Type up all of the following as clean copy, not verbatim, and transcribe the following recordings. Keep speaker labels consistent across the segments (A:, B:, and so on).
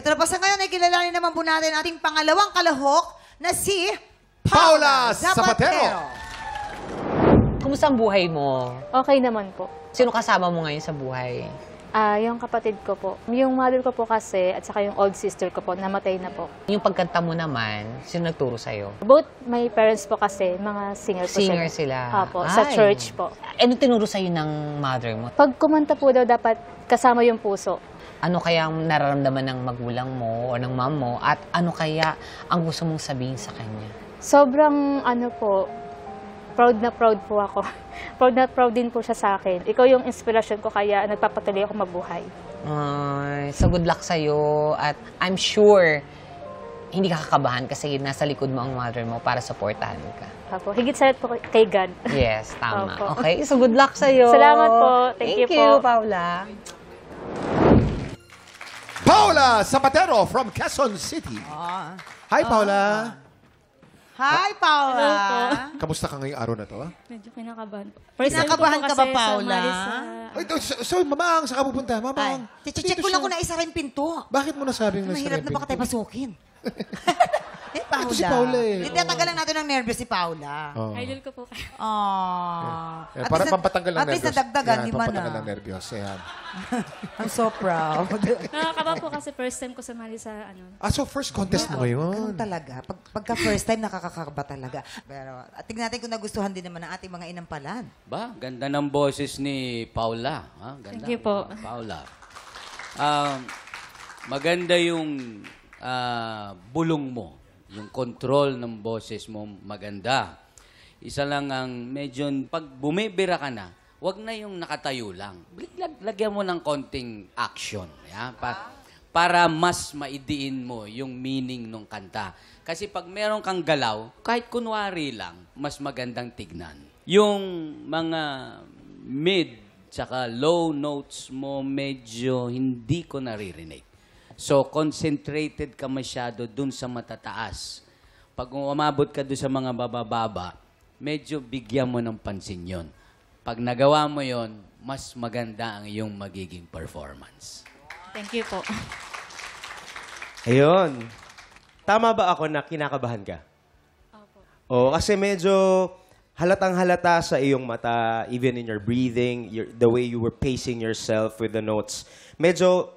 A: Ito na pa sa ngayon ay kilalanin naman po natin ating pangalawang kalahok na si
B: Paula Zapatero.
C: Kumusta ang buhay mo?
D: Okay naman po.
C: Sino kasama mo ngayon sa buhay?
D: Yung kapatid ko po. Yung mother ko po kasi at saka yung old sister ko po, namatay na po.
C: Yung pagkanta mo naman, sino nagturo sa'yo?
D: Both my parents po kasi, mga singer po
C: Singer sila.
D: Apo, sa
C: Ay.
D: church po.
C: Ano tinuro sa'yo ng mother mo?
D: Pag kumanta po daw, dapat kasama yung puso.
C: Ano kaya ang nararamdaman ng magulang mo o ng mom mo? At ano kaya ang gusto mong sabihin sa kanya?
D: Sobrang po, proud na proud po ako. Proud na proud din po siya sa akin. Ikaw yung inspirasyon ko kaya nagpapatuloy ako mabuhay.
C: Ay, so good luck sa'yo. At I'm sure, hindi ka kakabahan kasi nasa likod mo ang mother mo para supportahan ka.
D: Apo, higit sa lahat po kay God.
C: Yes, tama.
D: Opo.
C: Okay, so good luck sa'yo.
D: Salamat po. Thank you po.
C: Paula.
B: Paula Zapatero from Quezon City. Hi, Paula.
A: Hi, Paula.
D: Hello po.
B: Kamusta ka ngayong araw na to?
D: Medyo kinakabahan po.
A: Kinakabahan ka ba, Paula?
B: Ay, so, Mamang, saan ka pupunta? Mamang.
A: Check ko lang kung naisa rin pinto.
B: Bakit mo nasabing
A: Mahirap na baka tayo pasukin. Paula.
B: Ito si Paula eh.
A: Hindi, tanggalan natin ng nervous si Paula.
B: Oh.
D: Idol ko po.
A: At
B: Para
A: least
B: pampatanggal ng
A: At least
B: nervyos.
A: nadagdagan,
B: Yan,
A: di ba
B: pampatanggal
A: na?
B: ng nervyos. Ayan.
A: I'm so proud.
D: Nakakaba po kasi first time ko sumali sa
B: So first contest mo
A: Ganun
B: ngayon.
A: talaga. Pagka first time, nakakakaba talaga. Pero tignan natin kung nagustuhan din naman ng ating mga inampalan.
E: Ba, ganda ng boses ni Paula. Ha? Ganda.
D: Thank you po.
E: Paula. Maganda yung bulong mo. Yung control ng boses mo, maganda. Isa lang ang medyo, pag bumibira ka na, wag na yung nakatayo lang. Lagyan mo ng konting action. Ya? Para mas maidiin mo yung meaning ng kanta. Kasi pag meron kang galaw, kahit kunwari lang, mas magandang tignan. Yung mga mid tsaka low notes mo, medyo hindi ko naririnig. So, concentrated ka masyado dun sa matataas. Pag umabot ka dun sa mga babababa, medyo bigyan mo ng pansin yon. Pag nagawa mo yon, mas maganda ang iyong magiging performance.
D: Thank you po.
F: Ayun. Tama ba ako na kinakabahan ka?
D: Opo.
F: Oo, kasi medyo halatang-halata sa iyong mata, even in your breathing, the way you were pacing yourself with the notes. Medyo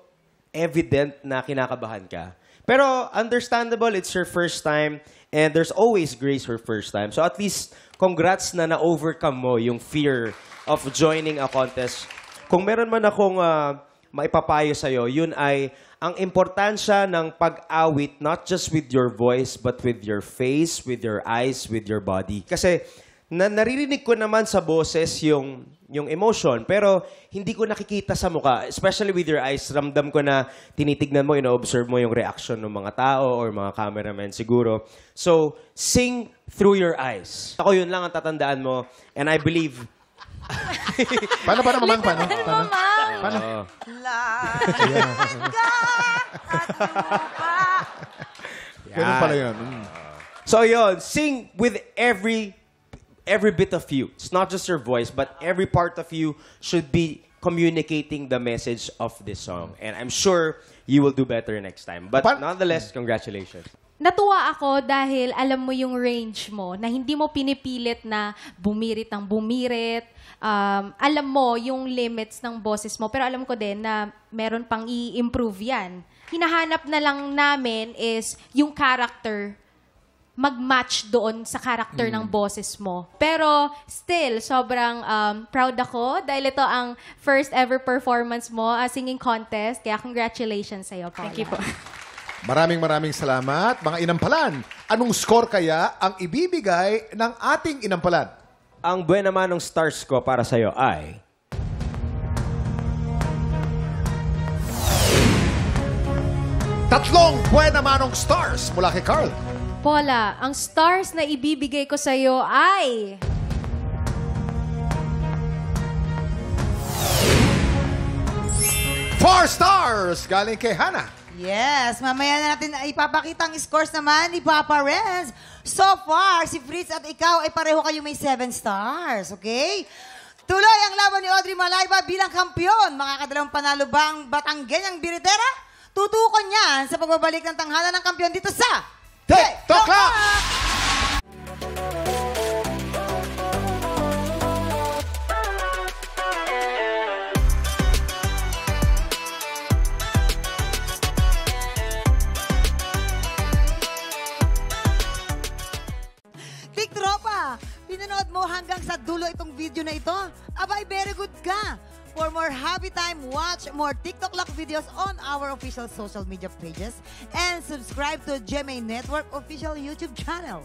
F: evident na kinakabahan ka. Pero understandable, it's your first time and there's always grace for first time. So at least, congrats na na-overcome mo yung fear of joining a contest. Kung meron man akong maipapayo sa'yo, yun ay ang importansya ng pag-awit, not just with your voice, but with your face, with your eyes, with your body. Kasi naririnig ko naman sa boses yung emotion, pero hindi ko nakikita sa mukha. Especially with your eyes, ramdam ko na tinitignan mo, ino-observe mo yung reaction ng mga tao or mga cameramen siguro. So, sing through your eyes. Ako yun lang ang tatandaan mo, and I believe...
B: Paano, Mamang? Paano?
A: Langga at lupa.
B: Ganun pala yun.
F: So yun, sing with every bit of you. It's not just your voice, but every part of you should be communicating the message of this song. And I'm sure you will do better next time. But nonetheless, congratulations.
G: Natuwa ako dahil alam mo yung range mo, na hindi mo pinipilit na bumirit ng bumirit. Alam mo yung limits ng boses mo, pero alam ko din na meron pang i-improve yan. Hinahanap na lang namin is yung character mag-match doon sa character ng boses mo. Pero still, sobrang proud ako dahil ito ang first ever performance mo, singing contest. Kaya congratulations sa'yo, Paula.
D: Thank you po.
B: Maraming salamat. Mga inampalan, anong score kaya ang ibibigay ng ating inampalan?
F: Ang buwan naman ng stars ko para sa'yo ay...
B: Tatlong buena manong stars mula kay Carl.
G: Paula, ang stars na ibibigay ko sa'yo ay...
B: 4 stars galing kay Hannah.
A: Yes, mamaya na natin ipapakita ang scores naman ni Papa Renz. So far, si Fritz at ikaw ay pareho kayo may 7 stars, okay? Tuloy ang laban ni Audrey Malayba bilang kampiyon. Makakadalawang panalo ba ang Batanggenyang Biritera? tutukan yan sa pagbabalik ng tanghalan ng kampiyon dito sa
B: TikTok Clock!
A: Click Tropa! Pinanood mo hanggang sa dulo itong video na ito? Abay, very good ka! For more happy time, watch more TikTok Lock videos on our official social media pages and subscribe to GMA Network official YouTube channel.